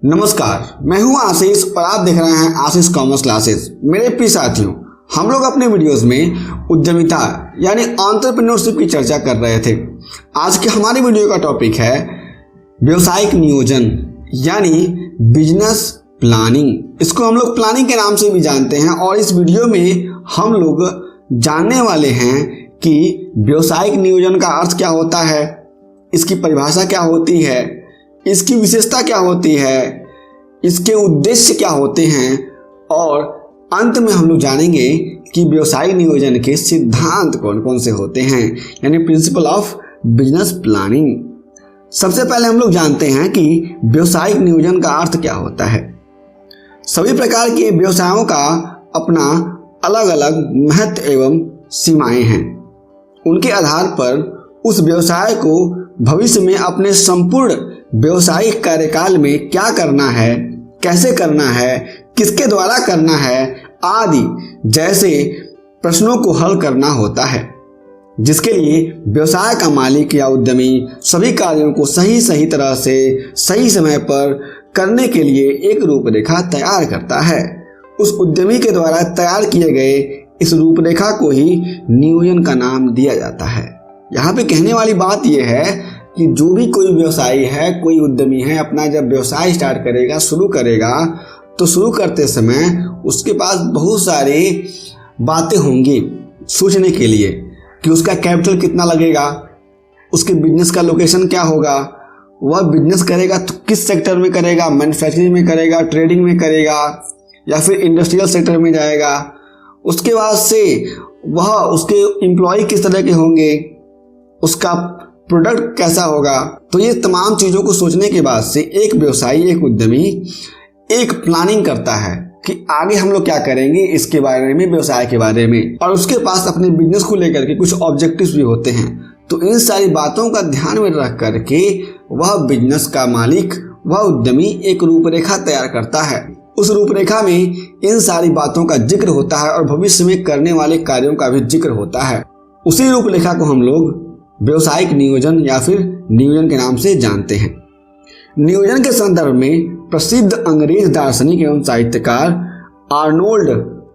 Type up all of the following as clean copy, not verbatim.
नमस्कार, मैं हूं आशीष और आप देख रहे हैं आशीष कॉमर्स क्लासेस। मेरे प्रिय साथियों, हम लोग अपने वीडियोस में उद्यमिता यानी एंटरप्रेन्योरशिप की चर्चा कर रहे थे। आज के हमारे वीडियो का टॉपिक है व्यवसायिक नियोजन यानी बिजनेस प्लानिंग। इसको हम लोग प्लानिंग के नाम से भी जानते हैं और इस वीडियो में हम लोग जानने वाले हैं कि व्यवसायिक नियोजन का अर्थ क्या होता है, इसकी परिभाषा क्या होती है, इसकी विशेषता क्या होती है, इसके उद्देश्य क्या होते हैं और अंत में हम लोग जानेंगे कि व्यवसायिक नियोजन के सिद्धांत कौन कौन से होते हैं यानी प्रिंसिपल ऑफ बिजनेस प्लानिंग। सबसे पहले हम लोग जानते हैं कि व्यवसायिक नियोजन का अर्थ क्या होता है। सभी प्रकार के व्यवसायों का अपना अलग अलग महत्व एवं सीमाएं हैं। उनके आधार पर उस व्यवसाय को भविष्य में अपने संपूर्ण व्यवसायिक कार्यकाल में क्या करना है, कैसे करना है, किसके द्वारा करना है आदि जैसे प्रश्नों को हल करना होता है, जिसके लिए व्यवसाय का मालिक या उद्यमी सभी कार्यों को सही तरह से सही समय पर करने के लिए एक रूपरेखा तैयार करता है। उस उद्यमी के द्वारा तैयार किए गए इस रूपरेखा को ही नियोजन का नाम दिया जाता है। यहाँ पे कहने वाली बात यह है कि जो भी कोई व्यवसायी है, कोई उद्यमी है, अपना जब व्यवसाय स्टार्ट करेगा, शुरू करेगा, तो शुरू करते समय उसके पास बहुत सारी बातें होंगी सोचने के लिए कि उसका कैपिटल कितना लगेगा, उसके बिजनेस का लोकेशन क्या होगा, वह बिजनेस करेगा तो किस सेक्टर में करेगा, मैन्युफैक्चरिंग में करेगा, ट्रेडिंग में करेगा या फिर इंडस्ट्रियल सेक्टर में जाएगा। उसके बाद से वह उसके एम्प्लॉय किस तरह के होंगे, उसका प्रोडक्ट कैसा होगा। तो ये तमाम चीज़ों को सोचने के बाद से एक व्यवसायी, एक उद्यमी एक प्लानिंग करता है कि आगे हम लोग क्या करेंगे इसके बारे में, व्यवसाय के बारे में, और उसके पास अपने बिजनेस को लेकर के कुछ ऑब्जेक्टिव्स भी होते हैं। तो इन सारी बातों का ध्यान में रख करके वह बिजनेस का मालिक, वह उद्यमी एक रूपरेखा तैयार करता है। उस रूपरेखा में इन सारी बातों का जिक्र होता है और भविष्य में करने वाले कार्यों का भी जिक्र होता है। उसी रूपरेखा को हम लोग व्यवसायिक नियोजन या फिर नियोजन के नाम से जानते हैं। नियोजन के संदर्भ में प्रसिद्ध अंग्रेज दार्शनिक एवं साहित्यकार आर्नोल्ड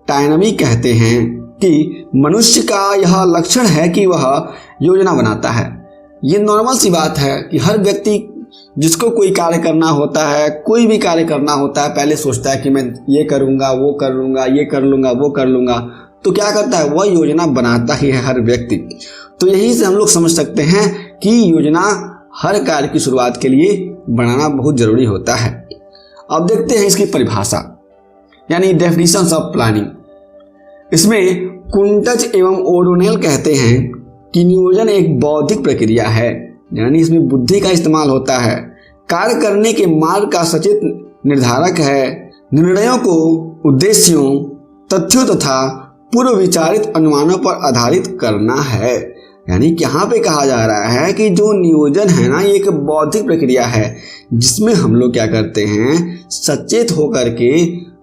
टायनबी कहते हैं कि मनुष्य का यह लक्षण है कि वह योजना बनाता है। ये नॉर्मल सी बात है कि हर व्यक्ति जिसको कोई कार्य करना होता है, कोई भी कार्य करना होता है, पहले सोचता है कि मैं ये करूँगा, वो कर लूँगा, ये कर लूँगा, वो कर लूँगा। तो क्या करता है, वह योजना बनाता ही है हर व्यक्ति। तो यही से हम लोग समझ सकते हैं कि योजना हर कार्य की शुरुआत के लिए बनाना बहुत जरूरी होता है। अब देखते हैं इसकी परिभाषा यानी डेफिनेशंस ऑफ प्लानिंग। इसमें कुंटज एवं ओडोनेल कहते हैं कि नियोजन एक बौद्धिक प्रक्रिया है, यानी इसमें बुद्धि का इस्तेमाल होता है, कार्य करने के मार्ग का सचेत निर्धारक है, निर्णयों को उद्देश्यों, तथ्यों तथा पूर्व विचारित अनुमानों पर आधारित करना है। यानी यहाँ पे कहा जा रहा है कि जो नियोजन है ना, ये एक बौद्धिक प्रक्रिया है जिसमें हम लोग क्या करते हैं, सचेत होकर के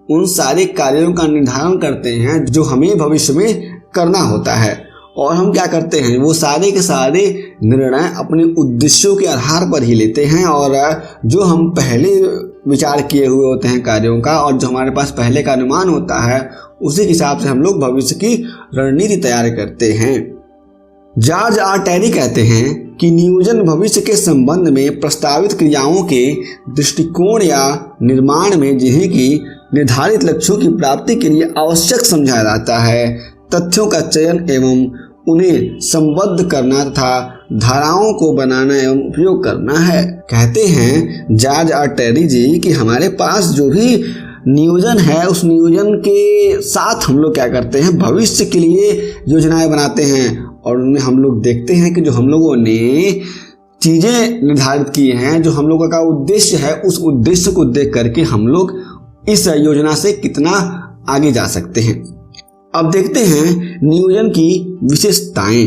उन सारे कार्यों का निर्धारण करते हैं जो हमें भविष्य में करना होता है। और हम क्या करते हैं, वो सारे के सारे निर्णय अपने उद्देश्यों के आधार पर ही लेते हैं और जो हम पहले विचार किए हुए होते हैं कार्यों का और जो हमारे पास पहले का अनुमान होता है, उसी के हिसाब से हम लोग भविष्य की रणनीति तैयार करते हैं। जॉर्ज आर टेरी कहते हैं कि नियोजन भविष्य के संबंध में प्रस्तावित क्रियाओं के दृष्टिकोण या निर्माण में जिन्हें की निर्धारित लक्ष्यों की प्राप्ति के लिए आवश्यक समझा जाता है, तथ्यों का चयन एवं उन्हें संबद्ध करना तथा धाराओं को बनाना एवं उपयोग करना है। कहते हैं जॉर्ज आर टेरी जी कि हमारे पास जो भी नियोजन है, उस नियोजन के साथ हम लोग क्या करते हैं, भविष्य के लिए योजनाएं बनाते हैं और उनमें हम लोग देखते हैं कि जो हम लोगों ने चीज़ें निर्धारित की हैं, जो हम लोगों का उद्देश्य है, उस उद्देश्य को देख करके हम लोग इस योजना से कितना आगे जा सकते हैं। अब देखते हैं नियोजन की विशेषताएं।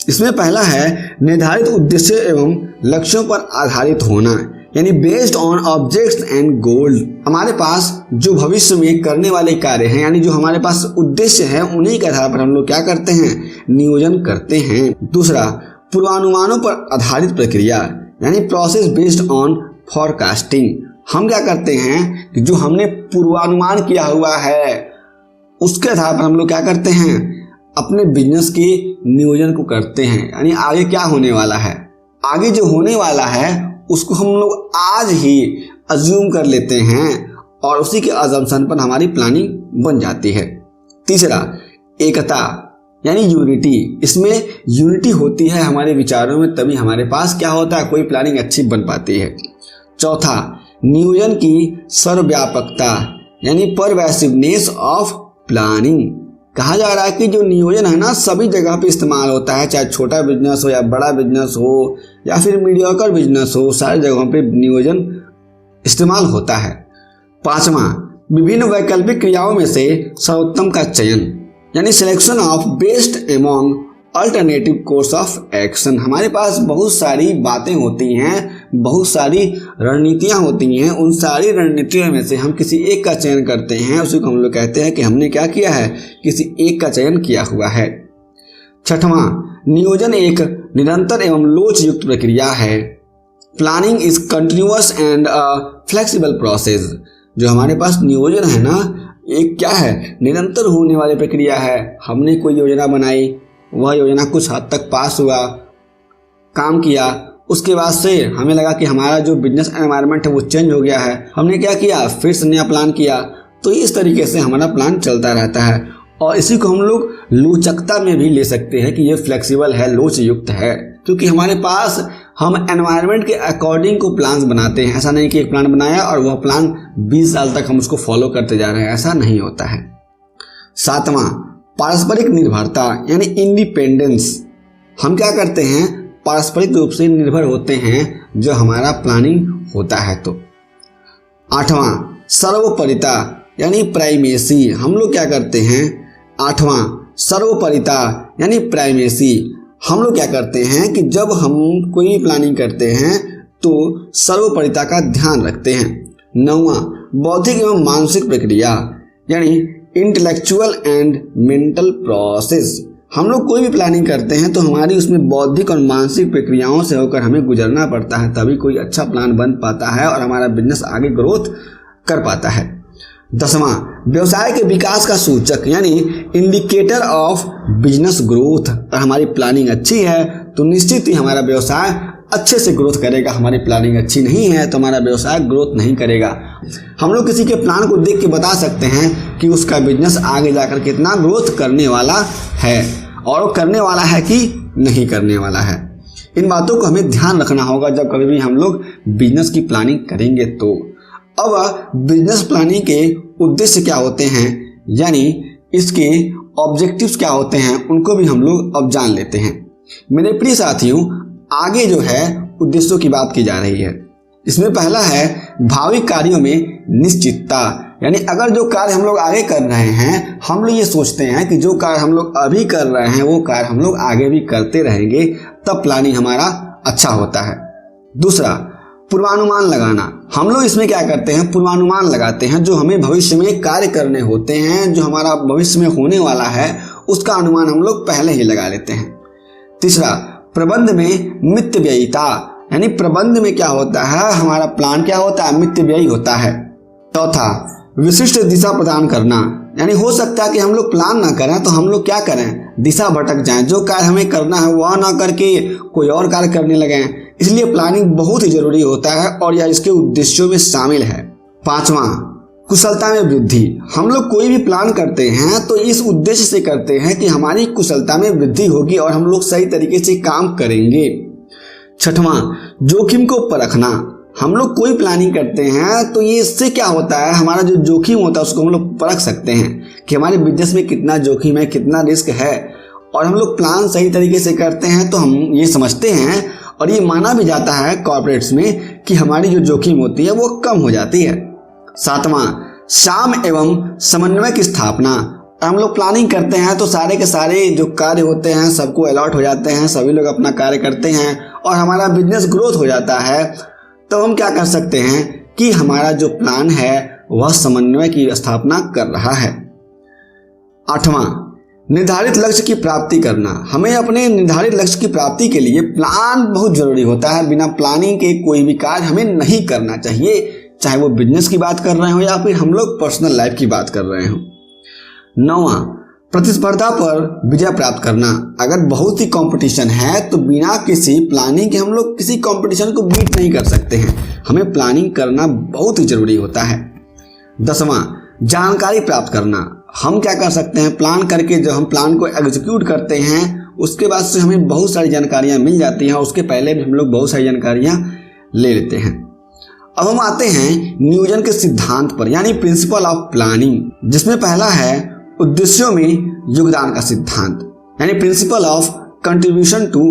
इसमें पहला है निर्धारित उद्देश्य एवं लक्ष्यों पर आधारित होना, यानी बेस्ड ऑन ऑब्जेक्ट्स एंड गोल। हमारे पास जो भविष्य में करने वाले कार्य हैं, यानी जो हमारे पास उद्देश्य है, उन्हीं के आधार पर हम लोग क्या करते हैं, नियोजन करते हैं। दूसरा, पूर्वानुमानों पर आधारित प्रक्रिया, यानी प्रोसेस बेस्ड ऑन फॉरकास्टिंग। हम क्या करते हैं कि जो हमने पूर्वानुमान किया हुआ है उसके आधार पर हम लोग क्या करते हैं, अपने बिजनेस के नियोजन को करते हैं। यानी आगे क्या होने वाला है, आगे जो होने वाला है उसको हम लोग आज ही अज्यूम कर लेते हैं और उसी के अजम्पशन पर हमारी प्लानिंग बन जाती है। तीसरा, एकता यानी यूनिटी। इसमें यूनिटी होती है हमारे विचारों में, तभी हमारे पास क्या होता है, कोई प्लानिंग अच्छी बन पाती है। चौथा, नियोजन की सर्वव्यापकता यानी परवेसिवनेस ऑफ प्लानिंग। कहा जा रहा है कि जो नियोजन है ना सभी जगह पे इस्तेमाल होता है, चाहे छोटा बिजनेस हो या बड़ा बिजनेस हो या फिर मीडियोकर बिजनेस हो, सारी जगहों पे नियोजन इस्तेमाल होता है। पांचवा, विभिन्न वैकल्पिक क्रियाओं में से सर्वोत्तम का चयन यानी selection of best among alternative course of action. हमारे पास बहुत सारी बातें होती हैं, बहुत सारी रणनीतियां होती हैं, उन सारी रणनीतियों में से हम किसी एक का चयन करते हैं, उसी को हम लोग कहते हैं कि हमने क्या किया है, किसी एक का चयन किया हुआ है। छठवां, नियोजन एक निरंतर एवं लोच युक्त प्रक्रिया है। Planning is continuous and flexible process. जो हमारे पास नियोजन है ना, एक क्या है, निरंतर होने वाली प्रक्रिया है। हमने कोई योजना बनाई, वह योजना कुछ हद तक पास हुआ, काम किया, उसके बाद से हमें लगा कि हमारा जो बिजनेस एनवायरनमेंट है वो चेंज हो गया है, हमने क्या किया, फिर से नया प्लान किया। तो इस तरीके से हमारा प्लान चलता रहता है और इसी को हम लोग लोचकता में भी ले सकते हैं कि ये फ्लेक्सिबल है, लोच युक्त है, क्योंकि हमारे पास हम एनवायरनमेंट के अकॉर्डिंग को प्लान बनाते हैं। ऐसा नहीं कि एक प्लान बनाया और वह प्लान 20 साल तक हम उसको फॉलो करते जा रहे हैं, ऐसा नहीं होता है। सातवां, पारस्परिक निर्भरता यानी इंडिपेंडेंस। हम क्या करते हैं, पारस्परिक रूप से निर्भर होते हैं जो हमारा प्लानिंग होता है। तो आठवां, सर्वोपरिता यानी प्राइमेसी। हम लोग क्या करते हैं, आठवां, सर्वोपरिता यानी प्राइमेसी। हम लोग क्या करते हैं कि जब हम कोई प्लानिंग करते हैं तो सर्वोपरिता का ध्यान रखते हैं। नौवां, बौद्धिक एवं मानसिक प्रक्रिया यानी इंटेलेक्चुअल एंड मेंटल प्रोसेस। हम लोग कोई भी प्लानिंग करते हैं तो हमारी उसमें बौद्धिक और मानसिक प्रक्रियाओं से होकर हमें गुजरना पड़ता है, तभी कोई अच्छा प्लान बन पाता है और हमारा बिजनेस आगे ग्रोथ कर पाता है। 10वां, व्यवसाय के विकास का सूचक यानी इंडिकेटर ऑफ बिजनेस ग्रोथ। अगर हमारी प्लानिंग अच्छी है तो निश्चित ही हमारा व्यवसाय अच्छे से ग्रोथ करेगा। हमारी प्लानिंग अच्छी नहीं है तो हमारा व्यवसाय ग्रोथ नहीं करेगा। हम लोग किसी के प्लान को देख के बता सकते हैं कि उसका बिजनेस आगे जाकर कितना ग्रोथ करने वाला है और वो करने वाला है कि नहीं करने वाला है। इन बातों को हमें ध्यान रखना होगा जब कभी भी हम लोग बिजनेस की प्लानिंग करेंगे। तो अब बिजनेस प्लानिंग के उद्देश्य क्या होते हैं यानी इसके ऑब्जेक्टिव्स क्या होते हैं, उनको भी हम लोग अब जान लेते हैं। मेरे प्रिय साथियों, आगे जो है उद्देश्यों की बात की जा रही है। इसमें पहला है भावी कार्यों में निश्चितता यानी अगर जो कार्य हम लोग आगे कर रहे हैं, हम लोग ये सोचते हैं कि जो कार्य हम लोग अभी कर रहे हैं वो कार्य हम लोग आगे भी करते रहेंगे, तब प्लानिंग हमारा अच्छा होता है। दूसरा, पूर्वानुमान लगाना। हम लोग इसमें क्या करते हैं, पूर्वानुमान लगाते हैं जो हमें भविष्य में कार्य करने होते हैं, जो हमारा भविष्य में होने वाला है उसका अनुमान हम लोग पहले ही लगा लेते हैं। तीसरा, प्रबंध में मितव्ययिता यानी प्रबंध में क्या होता है, हमारा प्लान क्या होता है, मितव्ययी होता है। चौथा, विशिष्ट दिशा प्रदान करना यानी हो सकता है कि हम लोग प्लान ना करें तो हम लोग क्या करें, दिशा भटक जाएं, जो कार्य हमें करना है वह ना करके कोई और कार्य करने लगें। इसलिए प्लानिंग बहुत ही जरूरी होता है और यह इसके उद्देश्यों में शामिल है। पांचवा, कुशलता में वृद्धि। हम लोग कोई भी प्लान करते हैं तो इस उद्देश्य से करते हैं कि हमारी कुशलता में वृद्धि होगी और हम लोग सही तरीके से काम करेंगे। छठवां, जोखिम को परखना। हम लोग कोई प्लानिंग करते हैं तो ये इससे क्या होता है, हमारा जो जोखिम होता है उसको हम लोग परख सकते हैं कि हमारे बिजनेस में कितना जोखिम है, कितना रिस्क है। और हम लोग प्लान सही तरीके से करते हैं तो हम ये समझते हैं और ये माना भी जाता है कॉर्पोरेट्स में कि हमारी जो जोखिम होती है वो कम हो जाती है। सातवां, साम एवं समन्वय की स्थापना। हम लोग प्लानिंग करते हैं तो सारे के सारे जो कार्य होते हैं सबको अलॉट हो जाते हैं, सभी लोग अपना कार्य करते हैं और हमारा बिजनेस ग्रोथ हो जाता है। तो हम क्या कर सकते हैं कि हमारा जो प्लान है वह समन्वय की स्थापना कर रहा है। आठवां, निर्धारित लक्ष्य की प्राप्ति करना। हमें अपने निर्धारित लक्ष्य की प्राप्ति के लिए प्लान बहुत जरूरी होता है। बिना प्लानिंग के कोई भी कार्य हमें नहीं करना चाहिए, चाहे वो बिजनेस की बात कर रहे हो या फिर हम लोग पर्सनल लाइफ की बात कर रहे हो। 9वां, प्रतिस्पर्धा पर विजय प्राप्त करना। अगर बहुत ही कंपटीशन है तो बिना किसी प्लानिंग के हम लोग किसी कंपटीशन को बीट नहीं कर सकते हैं, हमें प्लानिंग करना बहुत ही जरूरी होता है। 10वां, जानकारी प्राप्त करना। हम क्या कर सकते हैं, प्लान करके जब हम प्लान को एग्जीक्यूट करते हैं उसके बाद से हमें बहुत सारी जानकारियां मिल जाती हैं, उसके पहले भी हम लोग बहुत सारी जानकारियां ले लेते हैं। अब हम आते हैं नियोजन के सिद्धांत पर, यानी प्रिंसिपल ऑफ प्लानिंग, जिसमें पहला है उद्देश्यों में योगदान का सिद्धांत, यानी principle of contribution to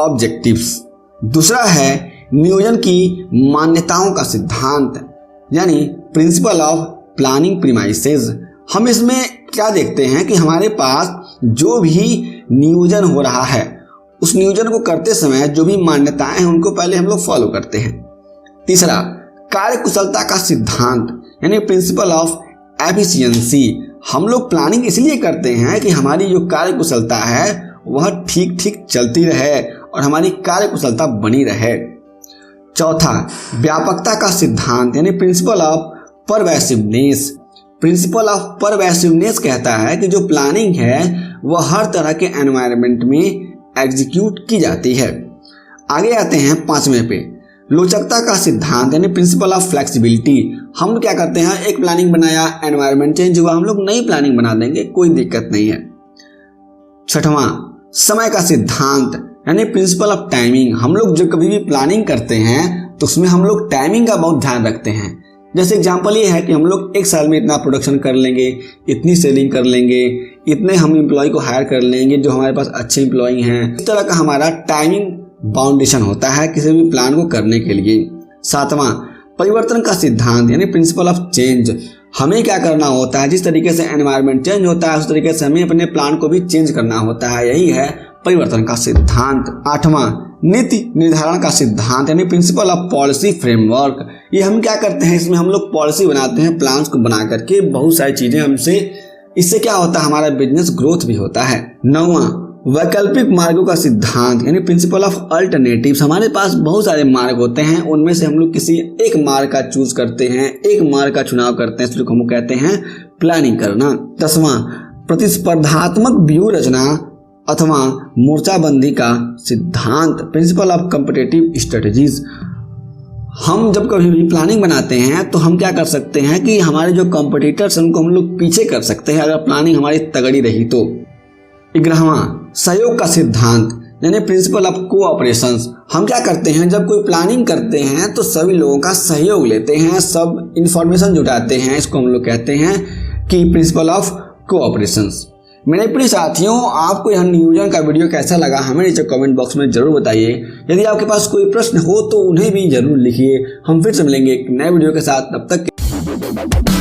objectives. दूसरा है नियोजन की मान्यताओं का सिद्धांत, यानी प्रिंसिपल ऑफ प्लानिंग प्रीमाइसेस। हम इसमें क्या देखते हैं कि हमारे पास जो भी नियोजन हो रहा है उस नियोजन को करते समय जो भी मान्यताएं हैं उनको पहले हम लोग फॉलो करते हैं। तीसरा, कार्यकुशलता का सिद्धांत, यानी प्रिंसिपल ऑफ एफिशिएंसी। हम लोग प्लानिंग इसलिए करते हैं कि हमारी जो कार्यकुशलता है वह ठीक ठीक चलती रहे और हमारी कार्यकुशलता बनी रहे। चौथा, व्यापकता का सिद्धांत, यानी principle of pervasiveness. Principle of pervasiveness कहता है कि जो प्लानिंग है वह हर तरह के एनवायरनमेंट में एग्जीक्यूट की जाती है। आगे आते हैं 5वें पे, लोचकता का सिद्धांत, यानी प्रिंसिपल ऑफ फ्लेक्सिबिलिटी। हम क्या करते हैं, एक प्लानिंग बनाया, एनवायरनमेंट चेंज हुआ, हम लोग नई प्लानिंग बना देंगे, कोई दिक्कत नहीं है। 6वां, समय का सिद्धांत, यानी प्रिंसिपल ऑफ टाइमिंग। हम लोग जब कभी भी प्लानिंग करते हैं तो उसमें हम लोग टाइमिंग का बहुत ध्यान रखते हैं। जैसे एग्जांपल ये है कि हम लोग एक साल में इतना प्रोडक्शन कर लेंगे, इतनी सेलिंग कर लेंगे, इतने हम एम्प्लॉय को हायर कर लेंगे जो हमारे पास अच्छे एम्प्लॉय हैं। इस तरह का हमारा टाइमिंग बाउंडेशन होता है किसी भी प्लान को करने के लिए। 7वां, परिवर्तन का सिद्धांत, यानी प्रिंसिपल ऑफ चेंज। हमें क्या करना होता है, जिस तरीके से एनवायरनमेंट चेंज होता है उस तरीके से हमें अपने प्लान को भी चेंज करना होता है, यही है परिवर्तन का सिद्धांत। 8वां, नीति निर्धारण का सिद्धांत, यानी प्रिंसिपल ऑफ पॉलिसी फ्रेमवर्क। ये हम क्या करते हैं, इसमें हम लोग पॉलिसी बनाते हैं, प्लान्स को बना करके बहुत सारी चीजें हमसे, इससे क्या होता है, हमारा बिजनेस ग्रोथ भी होता है। 9वां, वैकल्पिक मार्गों का सिद्धांत, यानी प्रिंसिपल ऑफ अल्टरनेटिव्स। हमारे पास बहुत सारे मार्ग होते हैं, उनमें से हम लोग किसी एक मार्ग का चूज करते हैं, एक मार्ग का चुनाव करते हैं, इसलिए हम कहते हैं प्लानिंग करना। 10वां, प्रतिस्पर्धात्मक व्यूह रचना अथवा मोर्चाबंदी का सिद्धांत, प्रिंसिपल ऑफ कॉम्पिटिटिव स्ट्रेटजीज। हम जब कभी भी प्लानिंग बनाते हैं तो हम क्या कर सकते हैं कि हमारे जो कॉम्पिटिटर्स उनको हम लोग पीछे कर सकते हैं अगर प्लानिंग हमारी तगड़ी रही तो। 11वां, सहयोग का सिद्धांत, यानी प्रिंसिपल ऑफ कोऑपरेशंस। हम क्या करते हैं, जब कोई प्लानिंग करते हैं तो सभी लोगों का सहयोग लेते हैं, सब इंफॉर्मेशन जुटाते हैं, इसको हम लोग कहते हैं कि प्रिंसिपल ऑफ कोऑपरेशंस। मेरे प्रिय साथियों, आपको यह नियोजन का वीडियो कैसा लगा हमें नीचे कमेंट बॉक्स में जरूर बताइए। यदि आपके पास कोई प्रश्न हो तो उन्हें भी जरूर लिखिए। हम फिर से मिलेंगे एक नए वीडियो के साथ, तब तक